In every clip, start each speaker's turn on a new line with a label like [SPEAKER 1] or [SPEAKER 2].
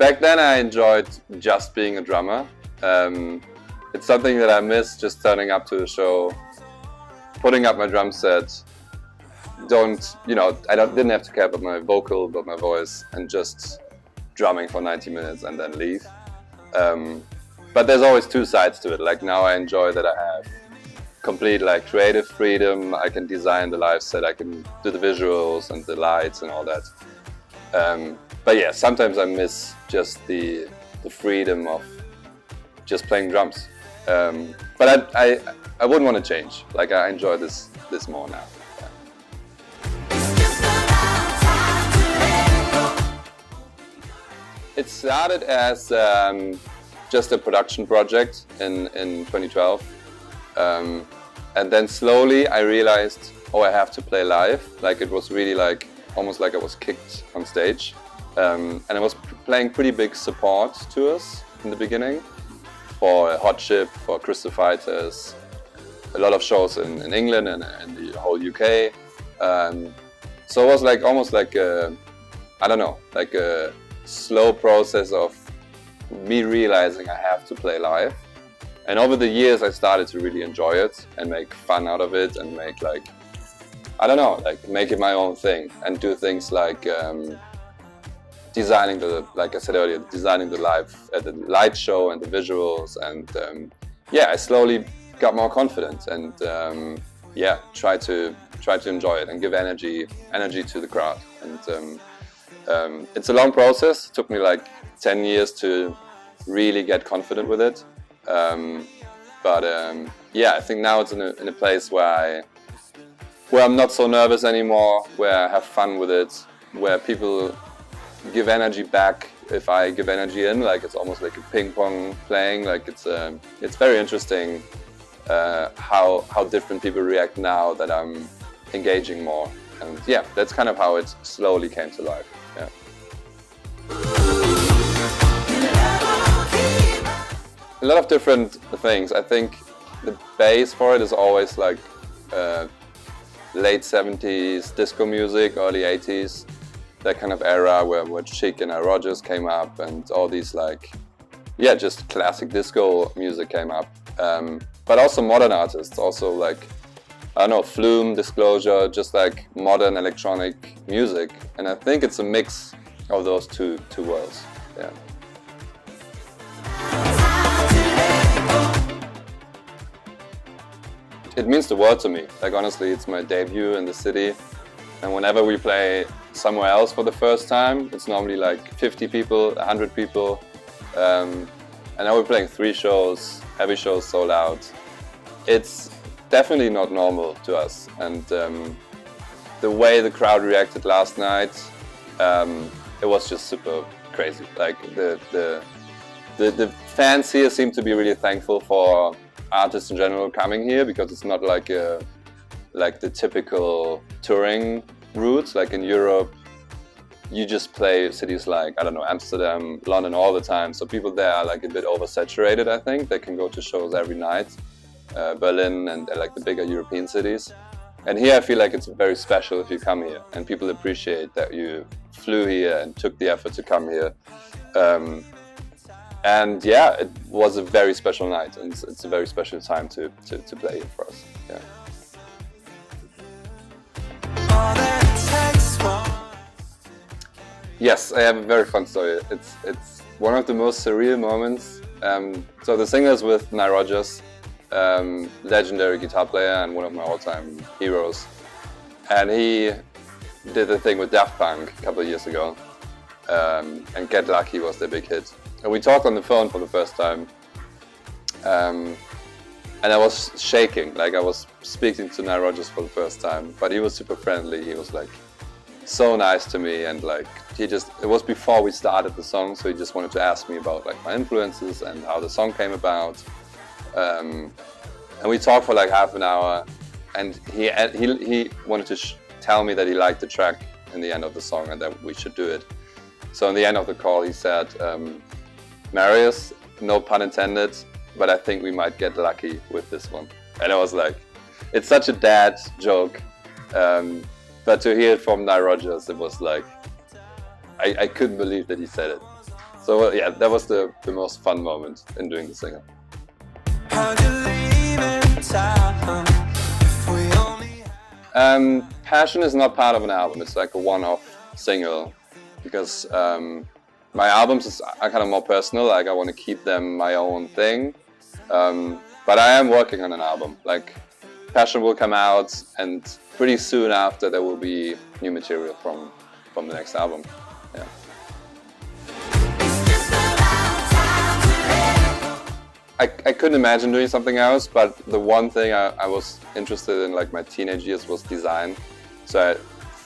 [SPEAKER 1] back then I enjoyed just being a drummer. It's something that I miss, just turning up to a show, putting up my drum set. Didn't have to care about my vocal, about my voice, and just drumming for 90 minutes and then leave. But there's always two sides to it. Like now I enjoy that I have complete like creative freedom. I can design the live set, I can do the visuals and the lights and all that. But yeah, sometimes I miss just the freedom of just playing drums. But I wouldn't want to change. Like I enjoy this more now. It started as just a production project in 2012. And then slowly I realized, oh, I have to play live. Like it was really like, almost like I was kicked on stage. And I was playing pretty big support tours in the beginning for Hot Chip, for Crystal Fighters, a lot of shows in England and the whole UK. So it was like almost like a, I don't know, like a slow process of me realizing I have to play live. And over the years I started to really enjoy it and make fun out of it and make like, I don't know, like make it my own thing and do things like designing like I said earlier, designing the light show and the visuals, and yeah, I slowly got more confident and yeah, try to enjoy it and give energy to the crowd. And it's a long process. It took me like 10 years to really get confident with it. But yeah, I think now it's in a place where I'm not so nervous anymore, where I have fun with it, where people give energy back if I give energy in. Like it's almost like a ping pong playing. Like it's very interesting how different people react now that I'm engaging more. And yeah, that's kind of how it slowly came to life. Yeah. A lot of different things. I think the base for it is always like late 70s disco music, early 80s, that kind of era where Checa and Nile Rodgers came up and all these like, yeah, just classic disco music came up. But also modern artists, also like, I don't know, Flume, Disclosure, just like modern electronic music. And I think it's a mix of those two worlds. Yeah. It means the world to me. Like honestly, it's my debut in the city. And whenever we play somewhere else for the first time, it's normally like 50 people, 100 people. And now we're playing 3 shows, every show is sold out. It's definitely not normal to us. And the way the crowd reacted last night, it was just super crazy. Like the fans here seem to be really thankful for artists in general coming here, because it's not like the typical touring route. Like in Europe, you just play cities like, I don't know, Amsterdam, London all the time. So people there are like a bit oversaturated, I think. They can go to shows every night, Berlin and like the bigger European cities. And here I feel like it's very special if you come here, and people appreciate that you flew here and took the effort to come here. And yeah, it was a very special night, and it's a very special time to play here for us. Yeah. Yes, I have a very fun story. It's one of the most surreal moments. So the singer is with Nile Rodgers, legendary guitar player and one of my all-time heroes. And he did a thing with Daft Punk a couple of years ago, and Get Lucky was their big hit. And we talked on the phone for the first time, and I was shaking, like I was speaking to Nile Rodgers for the first time, but he was super friendly. He was like so nice to me, and like it was before we started the song, so he just wanted to ask me about like my influences and how the song came about. And we talked for like half an hour, and he wanted to tell me that he liked the track in the end of the song and that we should do it. So in the end of the call he said, Marius, no pun intended, but I think we might get lucky with this one. And I was like, it's such a dad joke, but to hear it from Nile Rodgers, it was like, I couldn't believe that he said it. So yeah, that was the most fun moment in doing the single. Passion is not part of an album. It's like a one-off single because my albums are kind of more personal. Like I want to keep them my own thing. But I am working on an album. Like Passion will come out, and pretty soon after there will be new material from the next album. Yeah. I couldn't imagine doing something else, but the one thing I was interested in, like my teenage years, was design. So I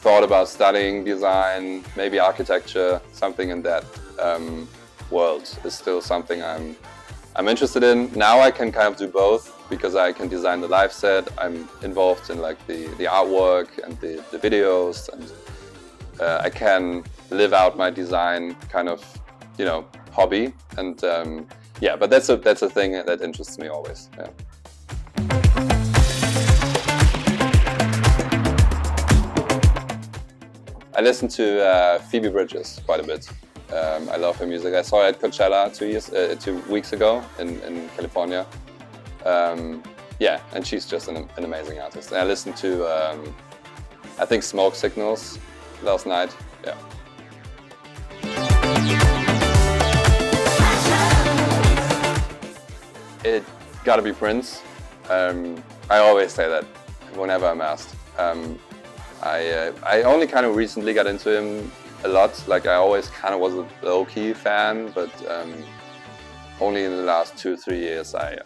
[SPEAKER 1] thought about studying design, maybe architecture, something in that world is still something I'm interested in. Now I can kind of do both because I can design the live set. I'm involved in like the artwork and the videos, and I can live out my design kind of, you know, hobby. And yeah, but that's a thing that interests me always. Yeah. I listen to Phoebe Bridgers quite a bit. I love her music. I saw her at Coachella 2 weeks ago in California. Yeah, and she's just an amazing artist. And I listened to, I think, Smoke Signals last night. Yeah. It gotta be Prince. I always say that whenever I'm asked. I only kind of recently got into him a lot. Like I always kind of was a low-key fan, but only in the last 2-3 years I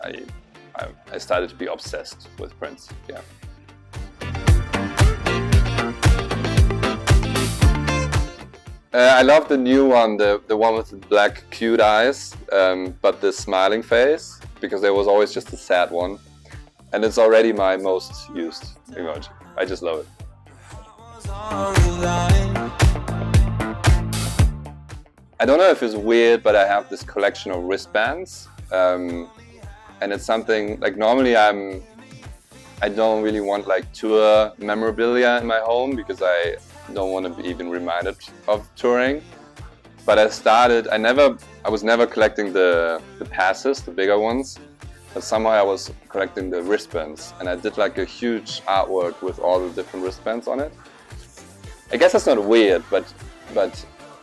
[SPEAKER 1] started to be obsessed with Prince. Yeah. I love the new one, the one with the black cute eyes, but the smiling face, because there was always just a sad one. And it's already my most used emoji. I just love it. I don't know if it's weird, but I have this collection of wristbands. And it's something, like normally I don't really want like tour memorabilia in my home because I don't want to be even reminded of touring. But I was never collecting the passes, the bigger ones. But somehow I was collecting the wristbands, and I did like a huge artwork with all the different wristbands on it. I guess that's not weird, but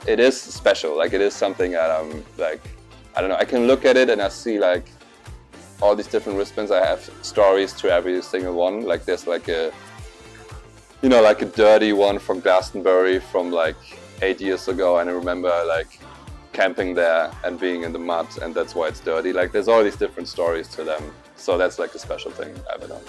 [SPEAKER 1] it is special. Like it is something that I'm like, I don't know, I can look at it and I see like all these different wristbands. I have stories to every single one. Like there's like a, you know, like a dirty one from Glastonbury from like 8 years ago, and I remember like camping there and being in the mud, and that's why it's dirty. Like there's all these different stories to them. So that's like a special thing I've done.